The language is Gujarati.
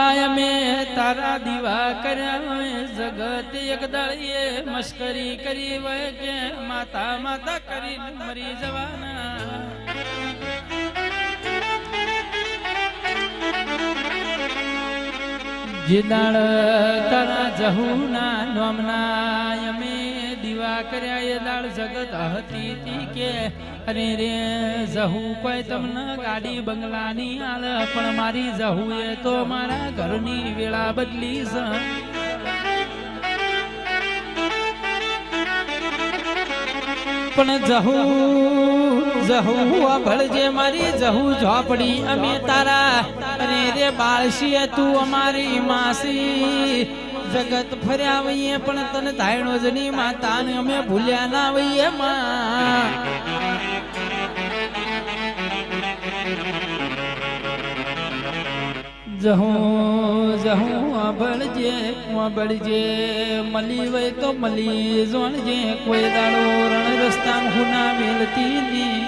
અંબાય મેં તારા દીવા કર્યા જગત એક દળીએ મસ્કરી કરી વય કે માતા માતા કરી મરી જવાના જે દાળ તારા જહુના નોમના અમે દીવા કર્યા એ દાળ જગત હતી કે અરે રે જહુ કોઈ તમને ગાડી બંગલાની આલ પણ મારી જહુ એ તો મારા ઘરની વેળા બદલી છે પણ જહુ ભળજે મારી જહુ ઝોપડી અમે તારા અરે રે બાળશીએ તું અમારી માસી જગત ફર્યા વઈએ પણ તને ધાયણો જની માતા ને અમે ભૂલ્યા ના વઈએ માં જહુ બળજે મળી વય તો મળી જોણજે કોઈ દાડો રણ રસ્તા હુના મેલતી ની